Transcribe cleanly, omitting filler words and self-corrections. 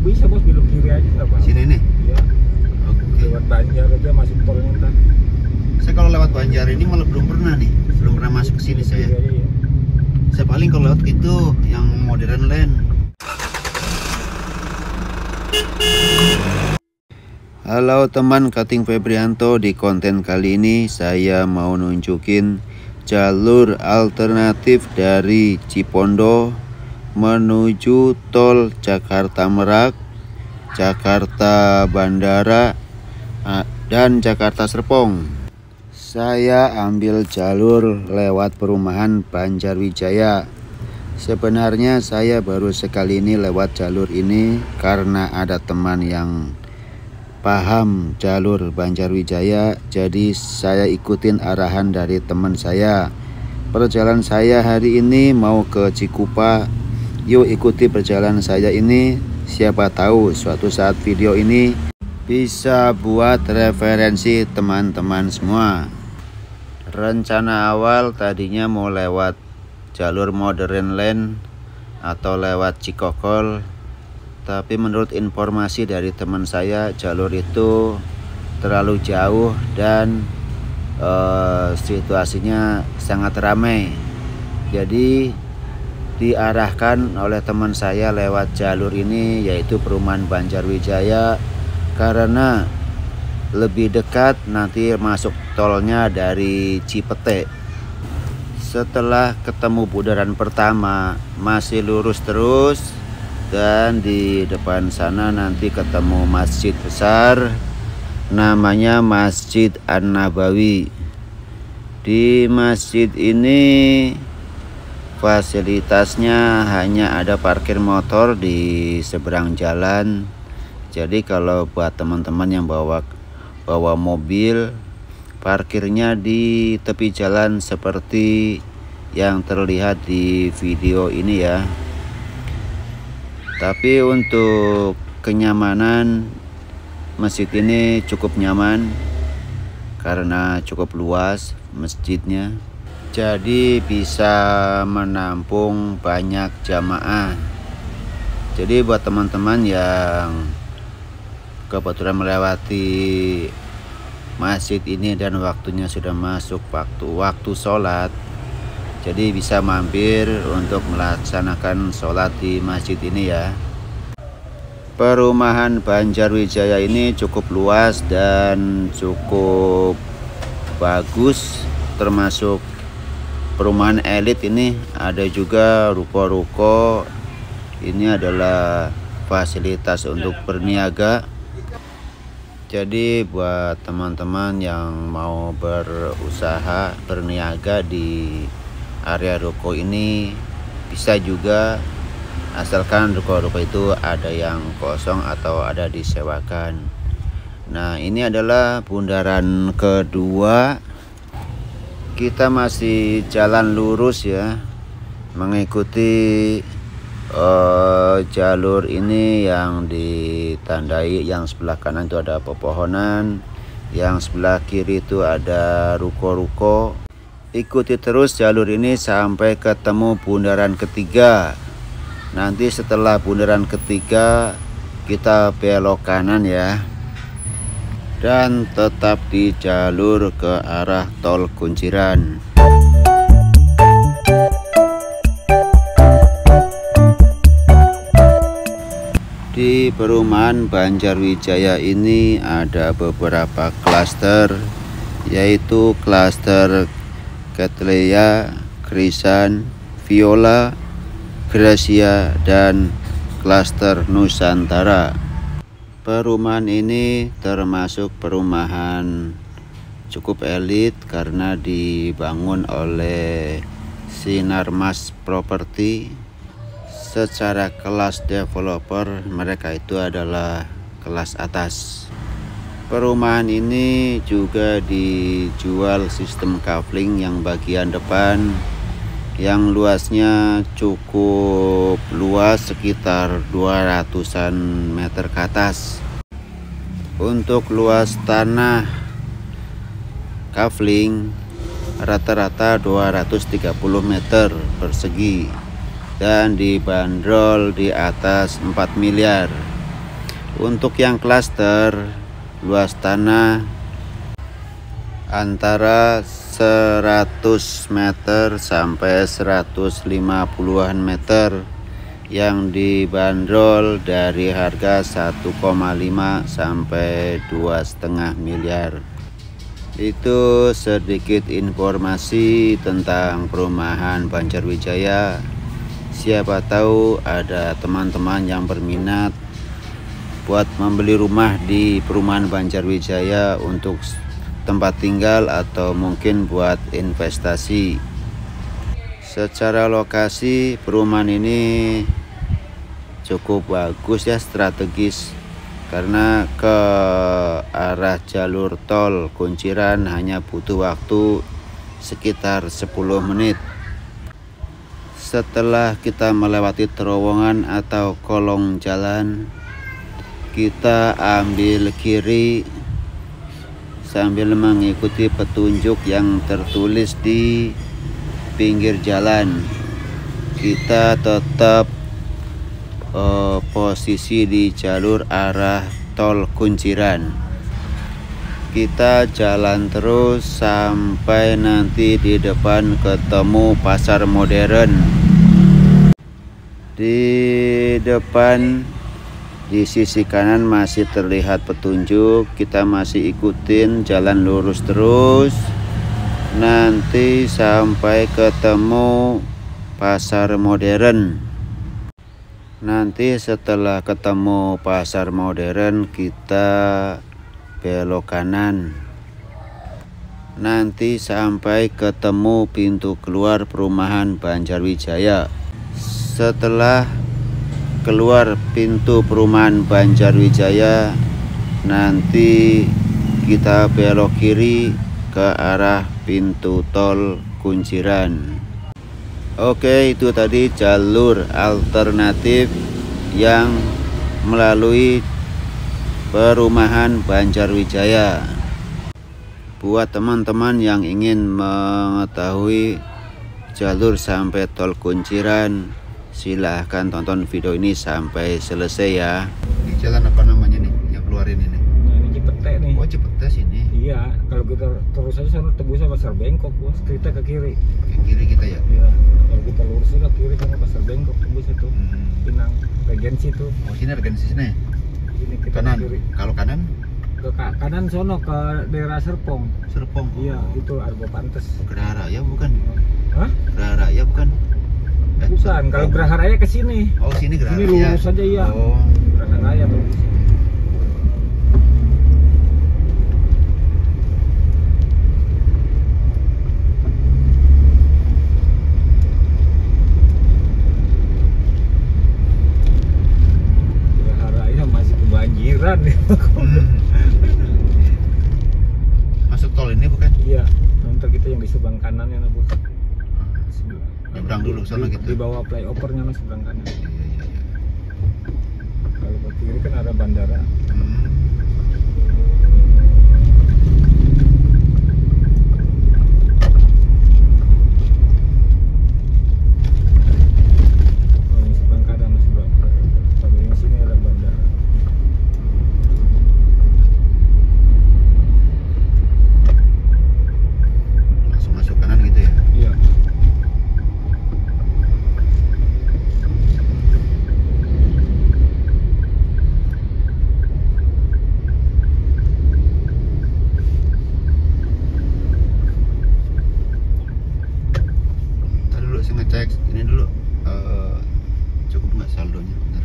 bisa bos, belok kiri aja nggak apa-apa. Sini nih. Iya. Oke. Lewat Banjar aja masuk tolnya ntar. Saya kalau lewat Banjar ini malah belum pernah nih, belum pernah masuk ke sini saya. Kiri aja, ya. Saya paling kalau lewat itu yang modern land. Halo teman, Kating Febrianto. Di konten kali ini saya mau nunjukin jalur alternatif dari Cipondo menuju tol Jakarta Merak, Jakarta Bandara, dan Jakarta Serpong. Saya ambil jalur lewat perumahan Banjarwijaya. Sebenarnya saya baru sekali ini lewat jalur ini karena ada teman yang paham jalur Banjarwijaya, jadi saya ikutin arahan dari teman saya. Perjalanan saya hari ini mau ke Cikupa. Yuk ikuti perjalanan saya ini, siapa tahu suatu saat video ini bisa buat referensi teman-teman semua. Rencana awal tadinya mau lewat jalur Modern Land atau lewat Cikokol, tapi menurut informasi dari teman saya jalur itu terlalu jauh dan situasinya sangat ramai. Jadi diarahkan oleh teman saya lewat jalur ini, yaitu perumahan Banjarwijaya, karena lebih dekat, nanti masuk tolnya dari Cipete. Setelah ketemu bundaran pertama masih lurus terus, dan di depan sana nanti ketemu masjid besar namanya Masjid An-Nabawi. Di masjid ini fasilitasnya hanya ada parkir motor di seberang jalan. Jadi kalau buat teman-teman yang bawa mobil, parkirnya di tepi jalan seperti yang terlihat di video ini ya. Tapi untuk kenyamanan, masjid ini cukup nyaman karena cukup luas masjidnya. Jadi bisa menampung banyak jamaah. Jadi buat teman-teman yang kebetulan melewati masjid ini dan waktunya sudah masuk waktu sholat, jadi bisa mampir untuk melaksanakan sholat di masjid ini ya. Perumahan Banjarwijaya ini cukup luas dan cukup bagus, termasuk perumahan elit ini. Ada juga ruko-ruko. Ini adalah fasilitas untuk berniaga. Jadi buat teman-teman yang mau berusaha berniaga di area ruko ini bisa juga, asalkan ruko-ruko itu ada yang kosong atau ada disewakan. Nah, ini adalah bundaran kedua. Kita masih jalan lurus ya, mengikuti jalur ini yang ditandai. Yang sebelah kanan itu ada pepohonan, yang sebelah kiri itu ada ruko-ruko. Ikuti terus jalur ini sampai ketemu bundaran ketiga. Nanti setelah bundaran ketiga kita belok kanan ya, dan tetap di jalur ke arah tol Kunciran. Di perumahan Banjarwijaya ini ada beberapa klaster, yaitu klaster Cattleya, Krisan, Viola, Gracia, dan klaster Nusantara. Perumahan ini termasuk perumahan cukup elit karena dibangun oleh Sinarmas Property. Secara kelas developer, mereka itu adalah kelas atas. Perumahan ini juga dijual sistem kafling yang bagian depan, yang luasnya cukup luas, sekitar 200-an meter ke atas. Untuk luas tanah kafling rata-rata 230 meter persegi dan dibanderol di atas 4 miliar. Untuk yang klaster, luas tanah antara 100 meter sampai 150-an meter yang dibanderol dari harga 1,5 sampai 2,5 miliar. Itu sedikit informasi tentang perumahan Banjarwijaya. Siapa tahu ada teman-teman yang berminat buat membeli rumah di perumahan Banjarwijaya untuk tempat tinggal atau mungkin buat investasi. Secara lokasi perumahan ini cukup bagus ya, strategis, karena ke arah jalur tol Kunciran hanya butuh waktu sekitar 10 menit. Setelah kita melewati terowongan atau kolong jalan, kita ambil kiri sambil mengikuti petunjuk yang tertulis di pinggir jalan. Kita tetap posisi di jalur arah tol Kunciran. Kita jalan terus sampai nanti di depan ketemu pasar modern. Di depan di sisi kanan masih terlihat petunjuk. Kita masih ikutin jalan lurus terus nanti sampai ketemu pasar modern. Nanti setelah ketemu pasar modern kita belok kanan. Nanti sampai ketemu pintu keluar perumahan Banjarwijaya. Setelah keluar pintu perumahan Banjarwijaya, nanti kita belok kiri ke arah pintu tol Kunciran. Oke, itu tadi jalur alternatif yang melalui perumahan Banjarwijaya. Buat teman-teman yang ingin mengetahui jalur sampai tol Kunciran, silahkan tonton video ini sampai selesai ya. Di jalan apa namanya nih yang keluarin ini? Nah, ini Cipete nih. Oh, Cipete sini. Iya, kalau kita terus aja sana tembusnya pasar Bengkok, bos. Kita ke kiri. Ke kiri kita ya. Iya, kalau kita lurus ke kiri kan pasar Bengkok tembus itu. Pinang, Regensi tuh. Oh, sini Regensi sini. Ini kita Kanan. ke kiri. Kalau kanan? Ke kanan sono ke daerah Serpong. Serpong. Iya, itu Argo Pantes. Geraha Raya bukan? Hah? Geraha Raya bukan? Bukan, kalau Geraha Raya ke sini. Oh, sini Geraha Ini Raya. lurus aja iya. Oh. Geraha Raya tuh. Geraha Raya masih kebanjiran nih. Masuk tol ini bukan? Iya, nanti kita yang di sebelah kanan ya, Bu. Nyebrang dulu sana Di gitu. bawah flyovernya mas sebelah kanan. Iya, iya, iya. Kalau ke kiri kan ada bandara. Oh, ini sebelah kanan mas bro. Kalau yang sini ada bandara. Langsung masuk kanan gitu ya. Iya. Ntar dulu saya ngecek ini dulu, cukup nggak saldonya, bentar.